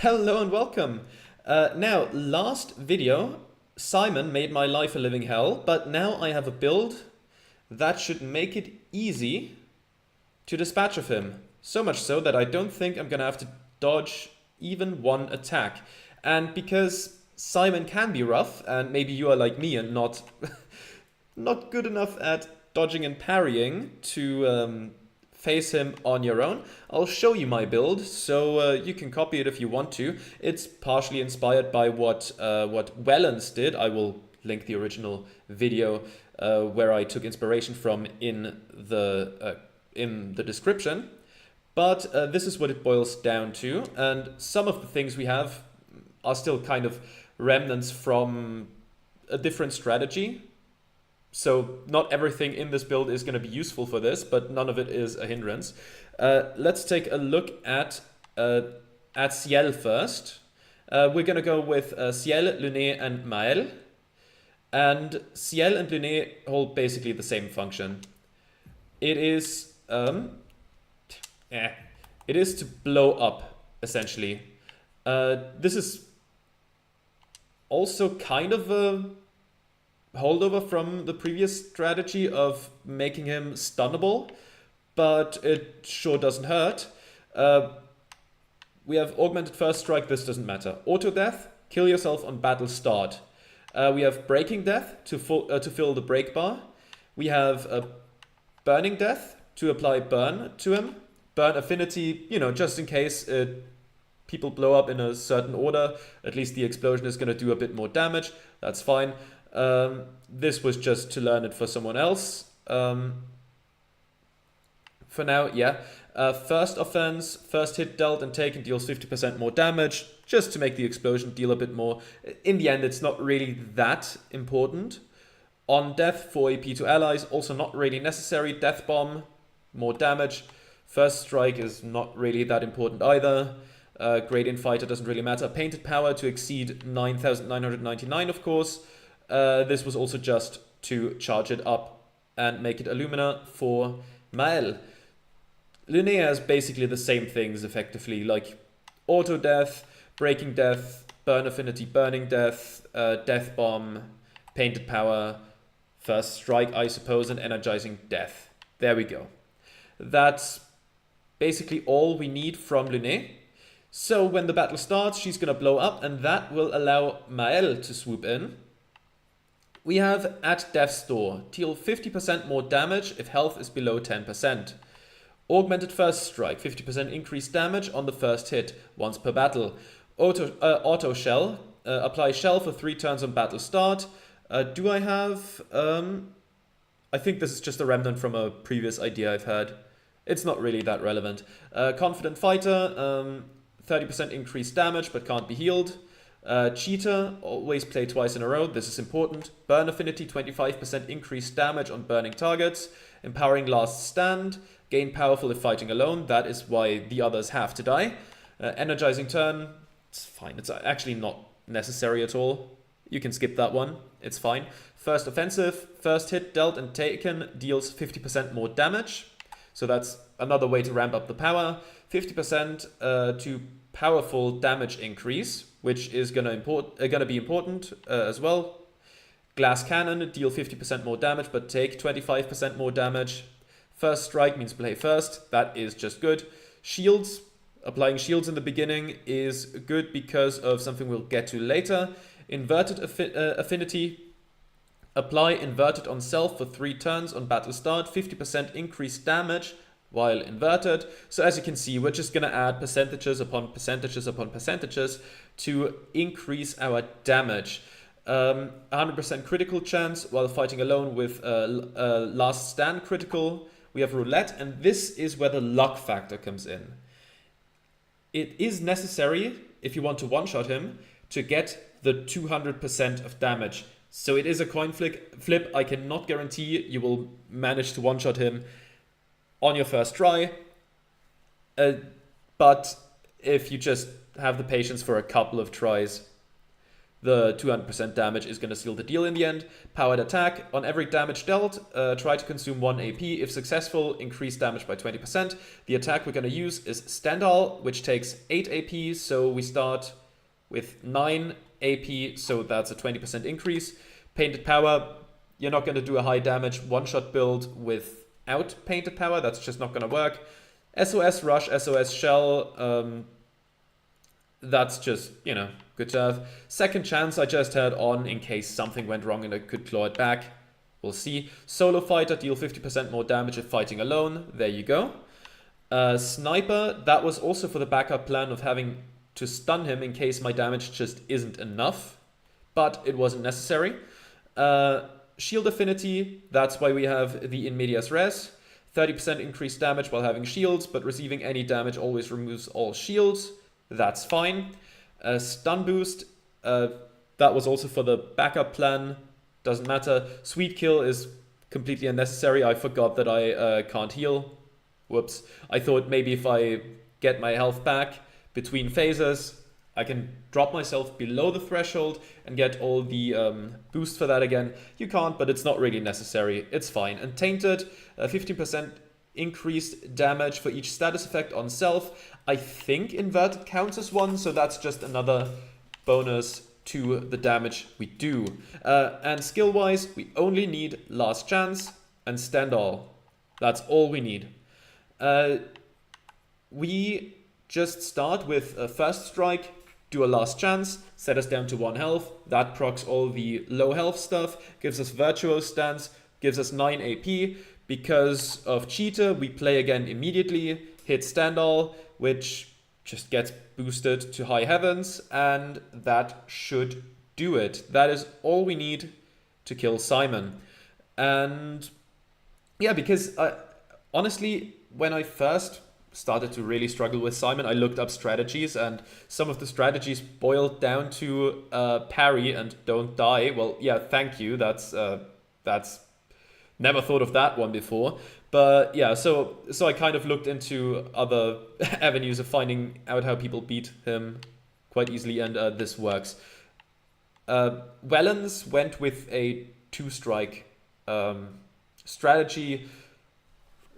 Hello and welcome. Now, last video, Simon made my life a living hell, but now I have a build that should make it easy to dispatch of him. So much so that I don't think I'm gonna have to dodge even one attack. And because Simon can be rough, and maybe you are like me and not good enough at dodging and parrying to face him on your own, I'll show you my build so you can copy it if you want to. It's partially inspired by what Wellens did. I will link the original video where I took inspiration from in the description. But this is what it boils down to, and some of the things we have are still kind of remnants from a different strategy. So not everything in this build is going to be useful for this, but none of it is a hindrance. Let's take a look at Ciel first. We're going to go with Ciel, Luné, and Mael. And Ciel and Luné hold basically the same function. It is to blow up, essentially. This is also kind of a holdover from the previous strategy of making him stunnable, but it sure doesn't hurt. We have augmented first strike, this doesn't matter. Auto death, kill yourself on battle start. We have breaking death to fill the break bar. We have burning death to apply burn to him. Burn affinity, just in case people blow up in a certain order, at least the explosion is going to do a bit more damage. That's fine. This was just to learn it for someone else. For now, yeah. First offense, first hit dealt and taken deals 50% more damage, just to make the explosion deal a bit more. In the end, it's not really that important. On death, 4 AP to allies, also not really necessary. Death bomb, more damage. First strike is not really that important either. Gradient fighter doesn't really matter. Painted power to exceed 9,999, of course. This was also just to charge it up and make it Illumina for Mael. Linnea has basically the same things effectively, like auto death, breaking death, burn affinity, burning death, death bomb, painted power, first strike, I suppose, and energizing death. There we go. That's basically all we need from Luné. So when the battle starts, she's gonna blow up, and that will allow Mael to swoop in. We have at Death's Door, deal 50% more damage if health is below 10%. Augmented First Strike, 50% increased damage on the first hit, once per battle. Auto Shell, apply Shell for 3 turns on battle start. Do I have... I think this is just a remnant from a previous idea I've had. It's not really that relevant. Confident Fighter, 30% increased damage but can't be healed. Cheater, always play twice in a row, this is important. Burn affinity, 25% increased damage on burning targets. Empowering Last Stand, gain powerful if fighting alone, that is why the others have to die. Energizing turn, it's fine, it's actually not necessary at all. You can skip that one, it's fine. First offensive, first hit dealt and taken deals 50% more damage. So that's another way to ramp up the power. 50% to powerful damage increase, which is gonna be important as well. Glass Cannon, deal 50% more damage, but take 25% more damage. First strike means play first, that is just good. Shields, applying shields in the beginning is good because of something we'll get to later. Inverted affinity, apply inverted on self for 3 turns on battle start, 50% increased damage while inverted. So as you can see, we're just going to add percentages upon percentages upon percentages to increase our damage. 100% critical chance while fighting alone with Last Stand critical. We have roulette, and this is where the luck factor comes in. It is necessary, if you want to one-shot him, to get the 200% of damage. So it is a coin flip. I cannot guarantee you will manage to one-shot him on your first try. But if you just have the patience for a couple of tries, the 200% damage is going to seal the deal in the end. Powered attack. On every damage dealt, try to consume 1 AP. If successful, increase damage by 20%. The attack we're going to use is Stendhal, which takes 8 AP. So we start with 9 AP, so that's a 20% increase. Painted Power, you're not going to do a high damage one-shot build without Painted Power. That's just not going to work. SOS Rush, SOS Shell, that's just, you know, good to have. Second Chance I just had on in case something went wrong and I could claw it back. We'll see. Solo Fighter, deal 50% more damage if fighting alone. There you go. Sniper, that was also for the backup plan of having to stun him in case my damage just isn't enough. But it wasn't necessary. Shield Affinity, that's why we have the In Medias Res. 30% increased damage while having shields, but receiving any damage always removes all shields. That's fine. Stun Boost, that was also for the backup plan. Doesn't matter. Sweet Kill is completely unnecessary. I forgot that I can't heal. Whoops. I thought maybe if I get my health back between phases, I can drop myself below the threshold and get all the boost for that again. You can't, but it's not really necessary. It's fine. And Tainted, 15% increased damage for each status effect on self. I think inverted counts as one, so that's just another bonus to the damage we do. And skill-wise, we only need Last Chance and Stendhal. That's all we need. We just start with a First Strike, do a Last Chance, set us down to 1 health. That procs all the low health stuff, gives us Virtuoso Stance, gives us 9 AP. Because of Cheater, we play again immediately, hit Stendhal, which just gets boosted to high heavens, and that should do it. That is all we need to kill Simon. And yeah, because honestly, when I first started to really struggle with Simon, I looked up strategies, and some of the strategies boiled down to parry and don't die. Well, yeah, thank you. That's never thought of that one before. But yeah, so I kind of looked into other avenues of finding out how people beat him quite easily, and this works. Wellens went with a 2-strike strategy,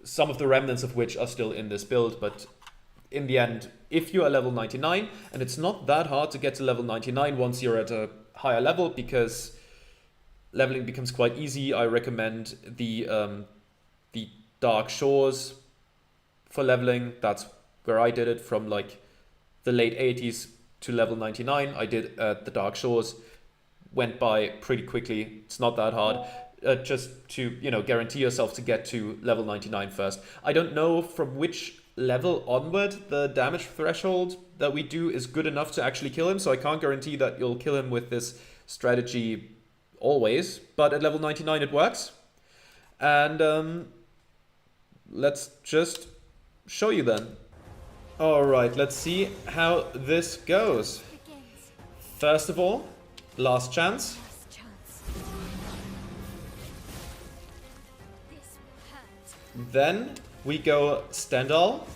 some of the remnants of which are still in this build, but in the end, if you are level 99, and it's not that hard to get to level 99 once you're at a higher level, because leveling becomes quite easy. I recommend the Dark Shores for leveling. That's where I did it from like the late 80s to level 99. I did the Dark Shores, went by pretty quickly. It's not that hard. Just to, you know, guarantee yourself to get to level 99 first. I don't know from which level onward the damage threshold that we do is good enough to actually kill him, so I can't guarantee that you'll kill him with this strategy always, but at level 99 it works. And let's just show you then. Alright, let's see how this goes. First of all, Last Chance. Then we go Stendhal.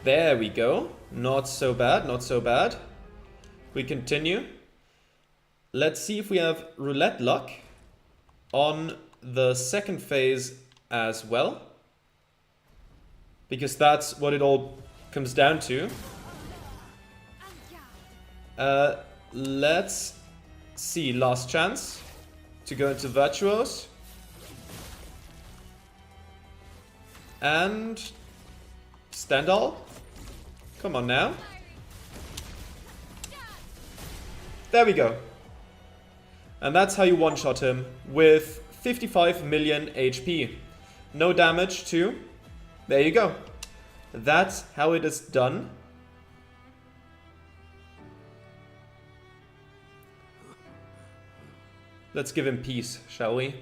There we go. Not so bad, not so bad. We continue. Let's see if we have roulette luck on the second phase as well, because that's what it all comes down to. Let's see. Last Chance to go into Virtuos. And Stendhal. Come on now. There we go. And that's how you one-shot him with 55 million HP. No damage too. There you go. That's how it is done. Let's give him peace, shall we?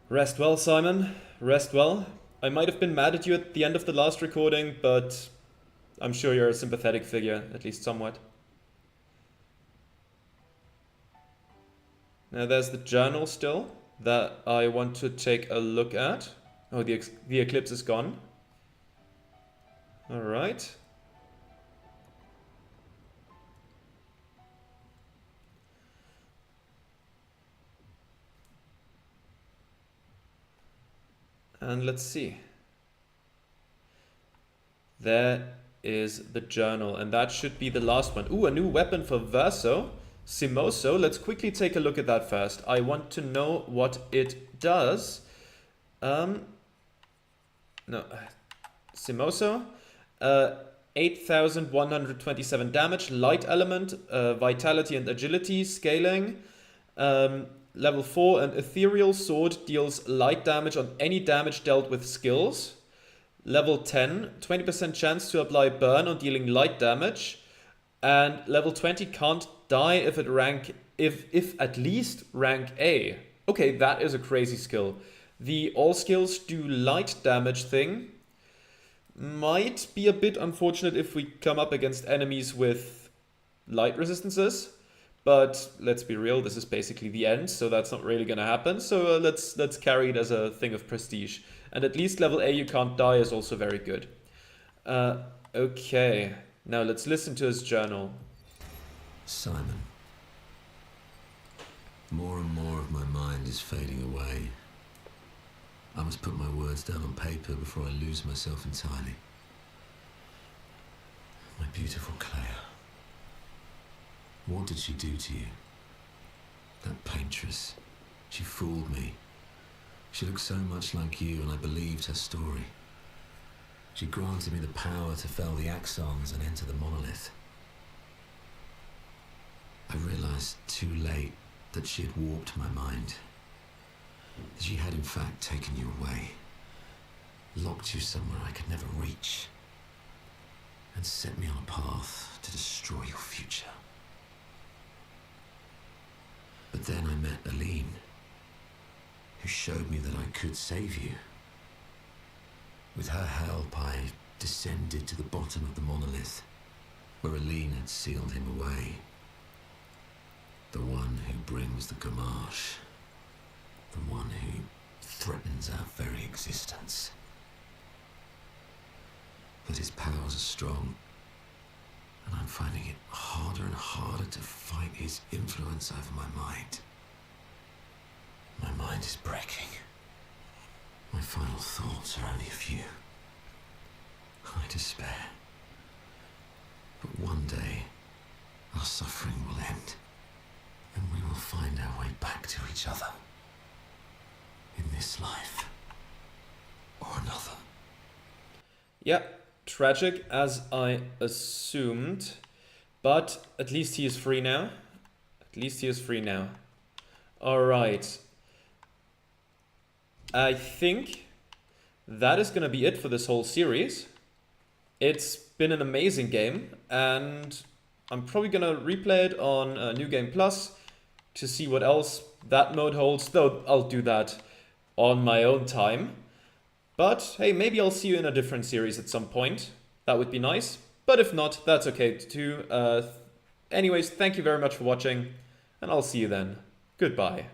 Rest well, Simon. Rest well. I might have been mad at you at the end of the last recording, but I'm sure you're a sympathetic figure, at least somewhat. Now there's the journal still that I want to take a look at. Oh, the eclipse is gone. Alright. And let's see. There is the journal, and that should be the last one. Ooh, a new weapon for Verso. Simoso. Let's quickly take a look at that first. I want to know what it does. Simoso. 8,127 damage, light element, vitality and agility, scaling. Level 4, an ethereal sword deals light damage on any damage dealt with skills. Level 10, 20% chance to apply burn on dealing light damage. And level 20, can't die if at least rank A. Okay, that is a crazy skill. The all skills do light damage thing might be a bit unfortunate if we come up against enemies with light resistances. But let's be real, this is basically the end, so that's not really going to happen. So let's carry it as a thing of prestige. And at least level A, you can't die, is also very good. Okay, now let's listen to his journal. Simon, more and more of my mind is fading away. I must put my words down on paper before I lose myself entirely. My beautiful Clair. What did she do to you? That paintress. She fooled me. She looked so much like you, and I believed her story. She granted me the power to fell the axons and enter the monolith. I realized too late that she had warped my mind. That she had in fact taken you away, locked you somewhere I could never reach, and set me on a path to destroy your future. But then I met Aline, who showed me that I could save you. With her help, I descended to the bottom of the monolith, where Aline had sealed him away. The one who brings the Gamache. The one who threatens our very existence. But his powers are strong, and I'm finding it harder and harder to fight his influence over my mind. My mind is breaking. My final thoughts are only a few. I despair. But one day, our suffering will end, and we will find our way back to each other. In this life, or another. Yeah, tragic as I assumed, but at least he is free now. At least he is free now. Alright. I think that is going to be it for this whole series. It's been an amazing game, and I'm probably going to replay it on New Game Plus to see what else that mode holds, though I'll do that on my own time. But hey, maybe I'll see you in a different series at some point. That would be nice. But if not, that's okay too. Anyways, thank you very much for watching, and I'll see you then. Goodbye.